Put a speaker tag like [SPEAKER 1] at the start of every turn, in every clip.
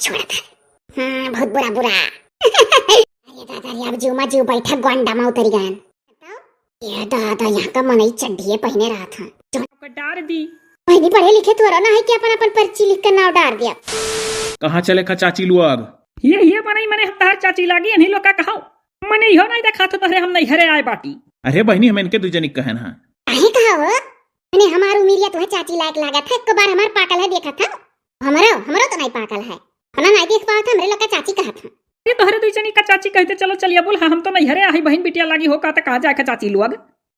[SPEAKER 1] छोड़ा था। बहुत बुरा बुरा। अरे दादा रे अब जुमा जू बैठा गोंडा में उतरी गए। ये दादा यहाँ का मनई चड्ढिए पहने रहा था जो
[SPEAKER 2] डार दी
[SPEAKER 1] पहनी पढ़े लिखे थोड़ा ना है कि अपन अपन पर्ची लिख कर नाव डाल दिया।
[SPEAKER 3] कहाँ चले खा चाची लुआग?
[SPEAKER 2] ये मनई मने तार चाची लागी इन्हीं लोग का कहाओ मने इहो नहीं देखा तो तहरे हम नहीं हरे आए बाटी।
[SPEAKER 3] अरे बहनी हम इनके दुजनी कहन हां
[SPEAKER 1] काहे कहा हो मैंने हमार उमिरिया तुम्हें चाची लायक लगा था। एक बार हमार पाकल है देखा था। हमारा तो नहीं पाकल है ना नहीं देख पाया था। हमरे लोग का चाची कहा था।
[SPEAKER 2] ये तोहरे दुजनी का चाची कहते चलो चलिए बोल हम तो नहीं हरे आई बहन बिटिया लागी हो का तो कहा जाए का चाची लोग।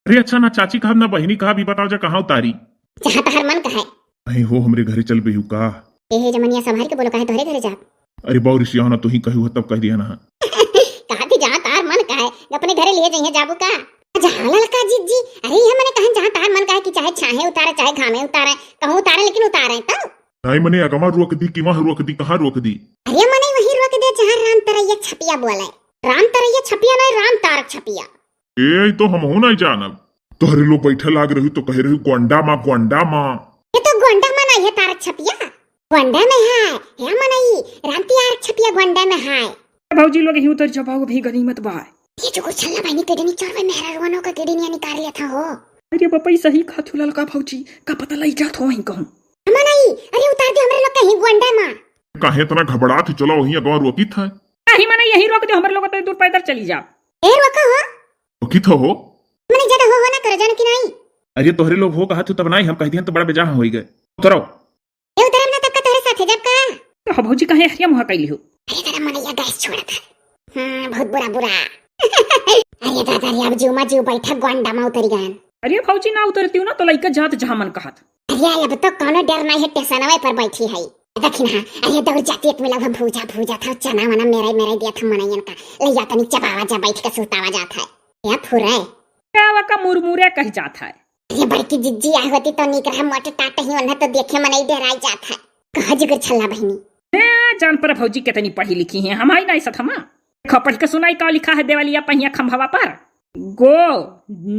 [SPEAKER 4] अरे अच्छा ना चाची कहा ना बहनी कहा भी बताओ जा कहाँ उतारी
[SPEAKER 1] जहाँ तहर मन का है।
[SPEAKER 4] नहीं हो हमरे घरे चल पे का
[SPEAKER 1] ए जमनिया संभाल के बोलो काहे तोहरे घरे जा।
[SPEAKER 4] अरे बौरिश ना तू ही कहू तब कह दिया ना।
[SPEAKER 1] कहा थी जहाँ तार मन का है अपने घरे लिए जाइए जाबू का जहाँ लड़का जी। अरे ये मैंने कहा जहाँ तार मन का है कि चाहे छाहे उतारे चाहे घामे उतारे कहूँ उतारे लेकिन उतारे तब
[SPEAKER 4] नहीं मने अगमा रोक दी कि वहाँ रोक दी कहाँ रोक दी।
[SPEAKER 1] अरे मने वही रोक दे जहाँ राम तरैया छपिया बोले। राम तरैया छपिया नहीं राम तारक छपिया।
[SPEAKER 4] ए तो हम हो नहीं जानब तोहरे लोग बैठे लाग रही तो कह रही गोंडा माँ।
[SPEAKER 1] ये तो गोंडा में नहीं है तारक छपिया गोंडा में है या मनई राम तारक छपिया गोंडा में है।
[SPEAKER 2] भौजी लोग ही उतर जाओ भी गनीमत बा।
[SPEAKER 1] ये जो कुछ चलना बहनी केडनी चोरवे मेहरा रोनो का केडनी निकाल लिया था हो।
[SPEAKER 2] अरे बपई सही खाथु ललका भौजी का पता लई जात हो वहीं कहूं।
[SPEAKER 1] मनई अरे उतार दे हमरे लोग कहीं गोंडा में।
[SPEAKER 4] काहे इतना घबरा थी चलो वहीं अगवा रोकी था।
[SPEAKER 2] नहीं मने यही रोक दे हमरे लोग तो दूर पैदल चली जा।
[SPEAKER 1] ए रोका हो
[SPEAKER 4] रोकी तो हो
[SPEAKER 1] मने ज्यादा हो ना कर जाने की नहीं।
[SPEAKER 3] अरे तोहरे लोग हो कहा तब नहीं हम कह दिया तो बड़ा बेजा हो गए उतरो।
[SPEAKER 1] ए उतरब ना तब का तोरे साथे जब का
[SPEAKER 2] तो भौजी कहे हरिया मुहा कैली हो।
[SPEAKER 1] अरे तेरा मनैया गैस छोड़ा था। बहुत बुरा बुरा। अरे दादा रे अब जुमा जू बैठा गोंडा में उतरी गए।
[SPEAKER 2] अरे भौजी ना उतरती हूँ ना तो लइका जात जहाँ मन कहत।
[SPEAKER 1] अरे अब तो कौनो डर नहीं है टेशनवे पर बैठी है दक्षिण। अरे दौड़ जाती एक मिला भूजा था चना वना मेरा दिया था मनैयन का ले जाता नहीं चबावा जा बैठ के सुतावा जाता है या फुरे
[SPEAKER 2] क्या का मुरमुरे कह जाता है।
[SPEAKER 1] अरे बड़की जिज्जी आई होती तो निकरा मोटे टाटे ही उन्हें तो देखे मनई डराई जाता है। कहा जिगर छल्ला बहनी
[SPEAKER 2] जान पर भौजी कितनी पढ़ी लिखी है हमारी नहीं सथमा पढ़ के सुनाई का लिखा है देवालिया पहिया खंभावा पर गो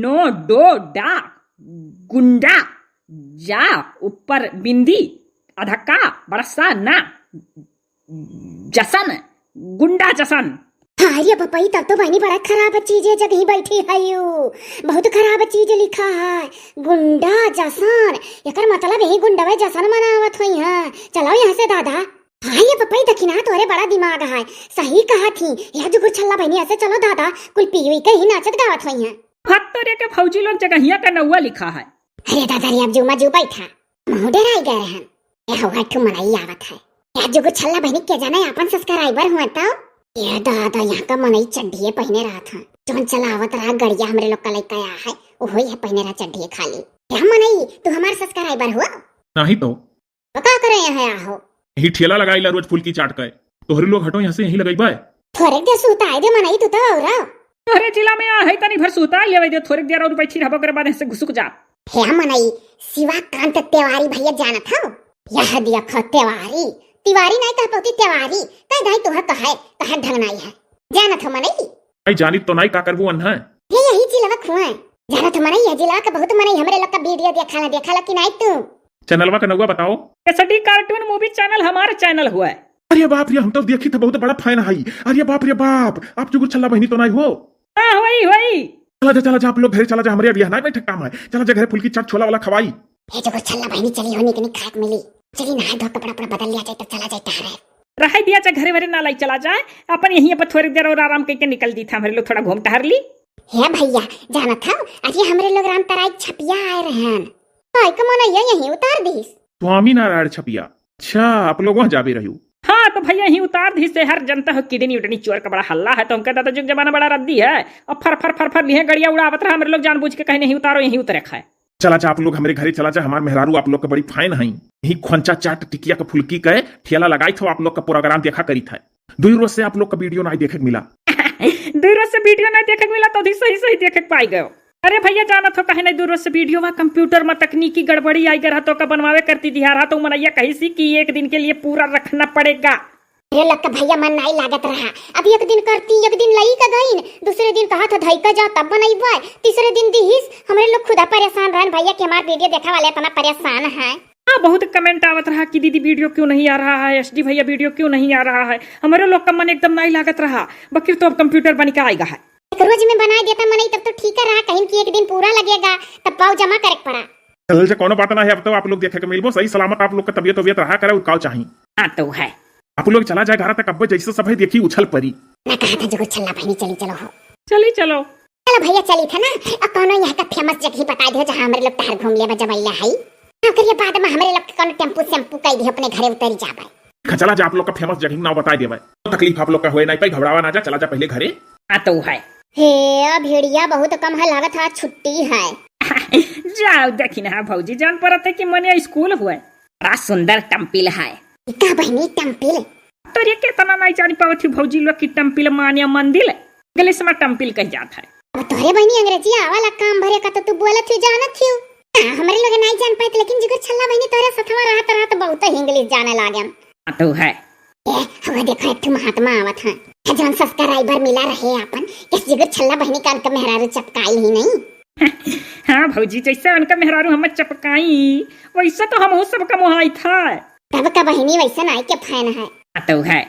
[SPEAKER 2] नो डो डा गुंडा जा ऊपर बिंदी अधक्का बरसा ना जसन गुंडा जसन।
[SPEAKER 1] अरे पपई तब तो बहनी बड़ा खराब चीज है जगह बैठी है यू बहुत खराब चीज लिखा है गुंडा जसन। एकर मतलब यही गुंडा जसन मनावत हुई है। चलो यहाँ से दादा। हाँ ये पपई दखिना तोरे बड़ा दिमाग है सही कहा थी यार जो छल्ला बहनी ऐसे चलो दादा कुल पीवी के ही नाचत गावत हुई है।
[SPEAKER 2] भत्तरे के फौजी लोग जगहिया का नौवा लिखा है।
[SPEAKER 1] अरे दादा रे अब जुमा जू बैठा मुँह डराई गए हैं यह हट्ठू मनाई आवत है यार जो छल्ला बहनी के जाना अपन सब्सक्राइबर हुआ तो ये दादा यहाँ का मनई चड्ढिए पहने रहा था जो चलावत रहा गड़िया हमरे लोग का लेकर आया है वो यह पहने रहा चड्ढिए खाली। क्या मनई तू हमारा सब्सक्राइबर हुआ
[SPEAKER 3] नहीं तो
[SPEAKER 1] क्या करे यहाँ आहो
[SPEAKER 3] यही ठेला लगाई ला रोज फूल की चाट का तोहरे लोग हटो यहाँ से यही लगाई बाय
[SPEAKER 1] थोड़े देर सूता है दे मनई तू तो औरा
[SPEAKER 2] तोहरे जिला में है तनी भर सूता लेवे दे थोड़े देर और बैठी रहबो कर बाद से घुसुक जा।
[SPEAKER 1] हे मनई शिवाकांत तिवारी भैया जाना था यह दिया ख तिवारी नहीं कह पाती तिवारी कह दाई तोहर कहे ढंगनाई है जाना था मनई।
[SPEAKER 3] आई जानी तो नहीं का करबू अन्हा
[SPEAKER 1] ये यही जिला खुआ जाना था मनई। यह जिला का बहुत मनई हमरे लोग का वीडियो देखा कि नहीं तू
[SPEAKER 3] चैनलवा का नौवा बताओ।
[SPEAKER 2] एसडी कार्टून मूवी चैनल हमारा चैनल हुआ है।
[SPEAKER 3] अरे बाप रे हम तो देखी था बहुत बड़ा फैन है। अरे बाप रे बाप आप जो छल्ला बहनी तो नहीं हो।
[SPEAKER 2] हाँ वही
[SPEAKER 3] चला जा आप लोग घर चला जा हमारे बिहार में काम है। चला जा घर फुल की चाट छोला वाला खवाई।
[SPEAKER 1] ये जो छल्ला बहनी चली होने की खाक मिली चली नहा धो कपड़ा बदल लिया जाए तो चला जाए टहरे
[SPEAKER 2] रह दिया चाहे घरे वरे ना लाई चला जाए अपन यहीं पर थोड़ी देर और आराम करके निकल दी था हमारे लोग थोड़ा घूम टहर ली।
[SPEAKER 1] हे भैया जाना था अरे हमरे लोग राम तराई छपिया आए रहन तो एक मनैया यहीं उतार दी
[SPEAKER 3] स्वामी नारायण छपिया। अच्छा आप लोग वहाँ जाबे रही।
[SPEAKER 2] हाँ तो भैया यहीं उतार दी से हर जनता हो किडनी उडनी चोर का बड़ा हल्ला है तो हम कहता जुग जमाना बड़ा रद्दी है और फर लिए गड़िया उड़ावत रहा हमारे लोग जानबूझ के कहीं नहीं उतारो यहीं उतरे खाए।
[SPEAKER 3] चला जा आप लोग हमारे घरे चला जा हमारे मेहरारू आप लोग का बड़ी फाइन है यही खोंचा चाट टिकिया का फुल्की का ठेला लगाई था आप लोग का प्रोग्राम देखा करी था 2 रोज से आप लोग का वीडियो नहीं देखे मिला
[SPEAKER 2] 2 रोज से वीडियो नहीं देखे मिला तो सही देखे पाई गए। अरे भैया जाना तो कहे नहीं 2 रोज से वीडियो में कंप्यूटर में तकनीकी गड़बड़ी आई गया तो का बनवावे करती थी रहा तो मनैया कही सी कि 1 दिन के लिए पूरा रखना पड़ेगा।
[SPEAKER 1] अरे लग का भैया मन नहीं लागत रहा अब 1 दिन करती 1 दिन लई का गईन दूसरे दिन कहा था धई का जा तब बनईबा तीसरे दिन दिहिस हमरे लोग खुदा परेशान रहन भैया के हमार वीडियो देखा वाले इतना परेशान है
[SPEAKER 2] हाँ, बहुत कमेंट आवत रहा कि दीदी वीडियो क्यों नहीं आ रहा है, एसडी भैया वीडियो क्यों नहीं आ रहा है। हमारे लोग का मन एकदम नहीं लागत रहा, बकिर तो अब कंप्यूटर बन के आएगा है।
[SPEAKER 1] एक रोज में बना देता मनई तब तो ठीक रहा, कहीं कि एक दिन पूरा लगेगा तब पाव जमा करे के पड़ा।
[SPEAKER 3] चल से कोनो बात ना है, अब तो आप लोग देखे के मिलबो सही सलामत, आप लोग का तबियत रहा करे उकाव चाहिए।
[SPEAKER 2] हाँ तो है,
[SPEAKER 3] आप लोग चला जाए घर तक, अब जैसे सब है देखी उछल परी।
[SPEAKER 1] मैं कहा था जो छल्ला बहनी चली चलो हो।
[SPEAKER 2] चली चलो
[SPEAKER 1] चलो भैया चली था ना, अब कोनो यहाँ का फेमस जगह बता दियो जहाँ हमारे लोग तहर घूम ले जबैया है। करिए बाद में हमारे लोग कोनो टेम्पू शैम्पू कई दियो अपने घरे उतरी जाबे।
[SPEAKER 3] चला जा, आप लोग का फेमस जगह ना बता देवे, तकलीफ आप लोग का होए नहीं पाई, घबरावा ना जा, चला जा पहले घरे।
[SPEAKER 2] हाँ तो है।
[SPEAKER 1] हे भेड़िया बहुत कम है, लागत है छुट्टी है।
[SPEAKER 2] जाओ देखी ना भौजी, जान पड़त है कि मने स्कूल हुए, बड़ा सुंदर टम्पिल है।
[SPEAKER 1] का बहनी टम्पिल
[SPEAKER 2] तो ये कितना नहीं जानी पावत थी भौजी लोग की टम्पिल मानिया मंदिर इंग्लिश में टम्पिल कह जाता है।
[SPEAKER 1] अब तोरे बहनी अंग्रेजी आवाला काम भरे का तो तू बोलत थी जानत थी। हमारे लोग नहीं जान पाए लेकिन जिगर छल्ला बहनी तोरे सथवा रहत रहत बहुत इंग्लिश जाने लागन।
[SPEAKER 2] हाँ तो है।
[SPEAKER 1] ए हवा देखो एक महात्मा आवत है, जौन सब्सक्राइबर मिला रहे अपन, इस जिगर छल्ला बहनी का उनका मेहरारू चपकाई ही नहीं।
[SPEAKER 2] हाँ भौजी, जैसे उनका मेहरारू हमें चपकाई वैसे तो हम सबका मुहाई था।
[SPEAKER 1] तब का बहनी वैसे नाई के फैन है।
[SPEAKER 2] हाँ तो है।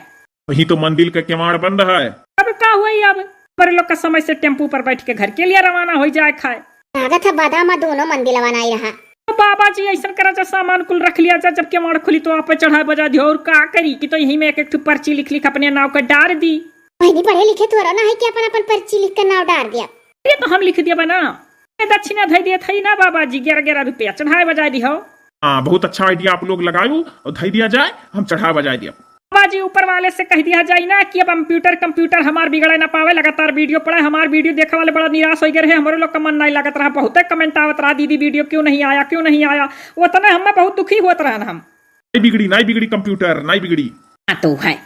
[SPEAKER 3] वही तो मंदिर का किवाड़ बंद है।
[SPEAKER 2] अब का हुआ अब हमारे लोग का समय से टेम्पू पर बैठ के घर के लिए रवाना हो जाए खाए।
[SPEAKER 1] लागत है बादाम दोनों मंदिर बनाई रहा।
[SPEAKER 2] तो बाबा जी ऐसा करा जा, सामान कुल रख लिया जा, जब केवाड़ खुली तो आप पे चढ़ा बजा दियो। और का करी कि तो यही में एक पर्ची लिख लिख अपने नाव का डार दी।
[SPEAKER 1] बहनी पढ़े लिखे तो ना है कि अपन अपन पर्ची लिख कर नाव डाल दिया।
[SPEAKER 2] ये तो हम लिख दिया बना, दक्षिणा धई दिया थी ना बाबा जी, 11-11 रुपया चढ़ाए बजा दी हो।
[SPEAKER 3] हाँ, बहुत अच्छा आइडिया आप लोग लगायो और धई दिया जाए, हम चढ़ा बजा दिया।
[SPEAKER 2] बाबा जी ऊपर वाले से कह दिया जाए ना कि अब कंप्यूटर हमार बिगड़े ना पावे, लगातार वीडियो पड़े, हमार वीडियो देखने वाले बड़ा निराश हो गए रहे, हमारे लोग का मन नहीं लगत रहा, बहुत कमेंट आवत रहा दीदी वीडियो क्यों नहीं आया क्यों नहीं आया। वो तो हमें बहुत दुखी होत रहा हम।
[SPEAKER 3] नहीं बिगड़ी कंप्यूटर नहीं बिगड़ी।
[SPEAKER 2] हाँ तो है,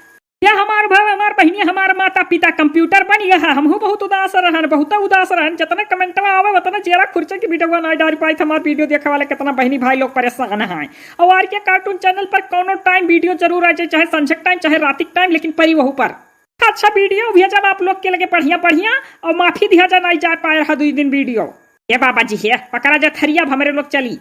[SPEAKER 2] या हमार भाई हमार बहनी हमार माता पिता कंप्यूटर बन गया, हमहू बहुत उदास रहन, बहुत उदास रहन। जितने कमेंट में आवे उतना चेहरा खुर्चे की वीडियो नहीं डाल पाए, हमार वीडियो देखने वाले कितना बहनी भाई लोग परेशान हैं। और आर के कार्टून चैनल पर कोनो टाइम वीडियो जरूर आ जाए, चाहे संझक टाइम चाहे रातिक टाइम, लेकिन परी वहू पर अच्छा वीडियो भेजा आप लोग के लगे बढ़िया और माफी दिया जा नहीं जा पाए रहा 2 दिन वीडियो। ये बाबा जी है पकड़ा जा थरिया हमारे लोग चली।